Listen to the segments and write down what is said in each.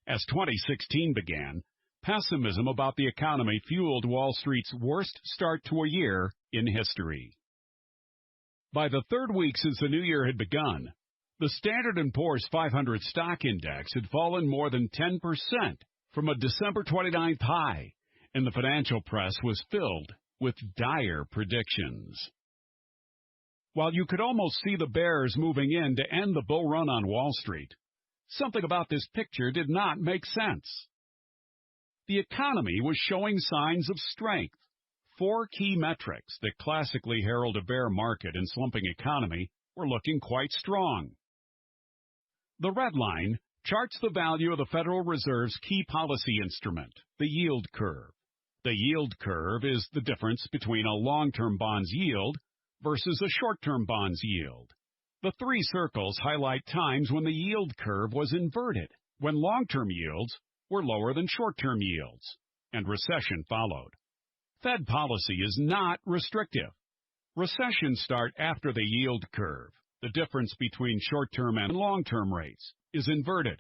As 2016 began, pessimism about the economy fueled Wall Street's worst start to a year in history. By the third week since the new year had begun, the Standard & Poor's 500 stock index had fallen more than 10% from a December 29th high, and the financial press was filled with dire predictions. While you could almost see the bears moving in to end the bull run on Wall Street, something about this picture did not make sense. The economy was showing signs of strength. Four key metrics that classically herald a bear market and slumping economy were looking quite strong. The red line charts the value of the Federal Reserve's key policy instrument, the yield curve. The yield curve is the difference between a long-term bond's yield versus a short-term bond's yield. The three circles highlight times when the yield curve was inverted, when long-term yields were lower than short-term yields, and recession followed. Fed policy is not restrictive. Recessions start after the yield curve. The difference between short-term and long-term rates is inverted.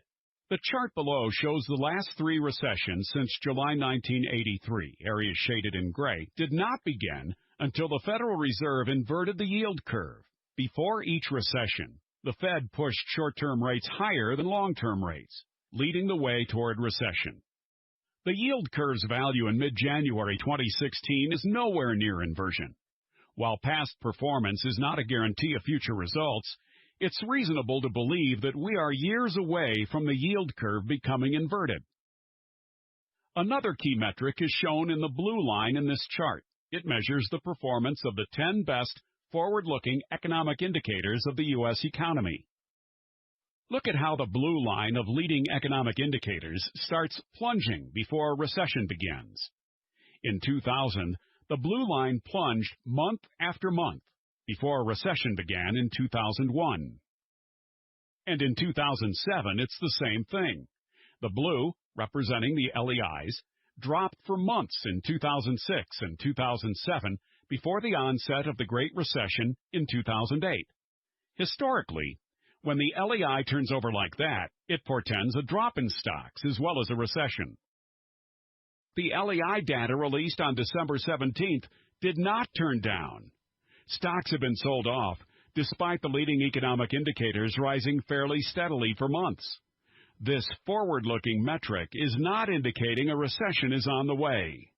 The chart below shows the last three recessions since July 1983, areas shaded in gray, did not begin until the Federal Reserve inverted the yield curve. Before each recession, the Fed pushed short-term rates higher than long-term rates, leading the way toward recession. The yield curve's value in mid-January 2016 is nowhere near inversion. While past performance is not a guarantee of future results, it's reasonable to believe that we are years away from the yield curve becoming inverted. Another key metric is shown in the blue line in this chart. It measures the performance of the 10 best forward-looking economic indicators of the U.S. economy. Look at how the blue line of leading economic indicators starts plunging before a recession begins. In 2000, the blue line plunged month after month before a recession began in 2001. And in 2007, it's the same thing. The blue, representing the LEIs, dropped for months in 2006 and 2007 before the onset of the Great Recession in 2008. Historically, when the LEI turns over like that, it portends a drop in stocks as well as a recession. The LEI data released on December 17th did not turn down. Stocks have been sold off, despite the leading economic indicators rising fairly steadily for months. This forward-looking metric is not indicating a recession is on the way.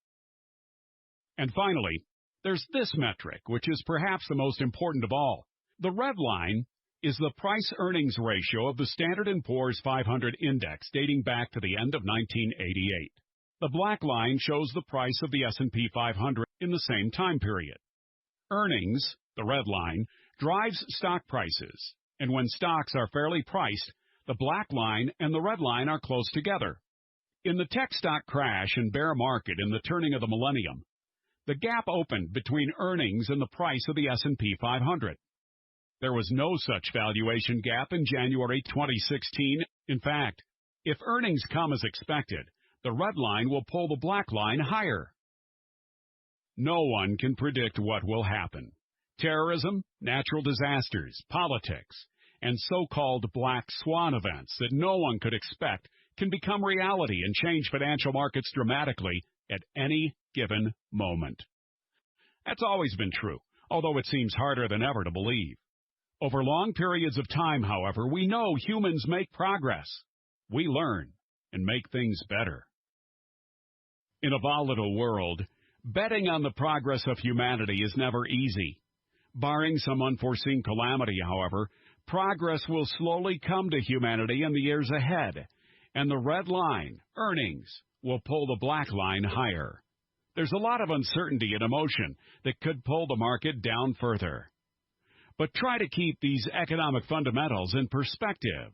And finally, there's this metric, which is perhaps the most important of all. The red line is the price-earnings ratio of the Standard & Poor's 500 index dating back to the end of 1988. The black line shows the price of the S&P 500 in the same time period. Earnings, the red line, drives stock prices, and when stocks are fairly priced, the black line and the red line are close together. In the tech stock crash and bear market in the turning of the millennium, the gap opened between earnings and the price of the S&P 500. There was no such valuation gap in January 2016. In fact, if earnings come as expected, the red line will pull the black line higher. No one can predict what will happen. Terrorism, natural disasters, politics, and so-called black swan events that no one could expect can become reality and change financial markets dramatically at any given moment. That's always been true, although it seems harder than ever to believe. Over long periods of time, however, we know humans make progress. We learn and make things better. In a volatile world, betting on the progress of humanity is never easy. Barring some unforeseen calamity, however, progress will slowly come to humanity in the years ahead, and the red line, earnings, will pull the black line higher. There's a lot of uncertainty and emotion that could pull the market down further. But try to keep these economic fundamentals in perspective.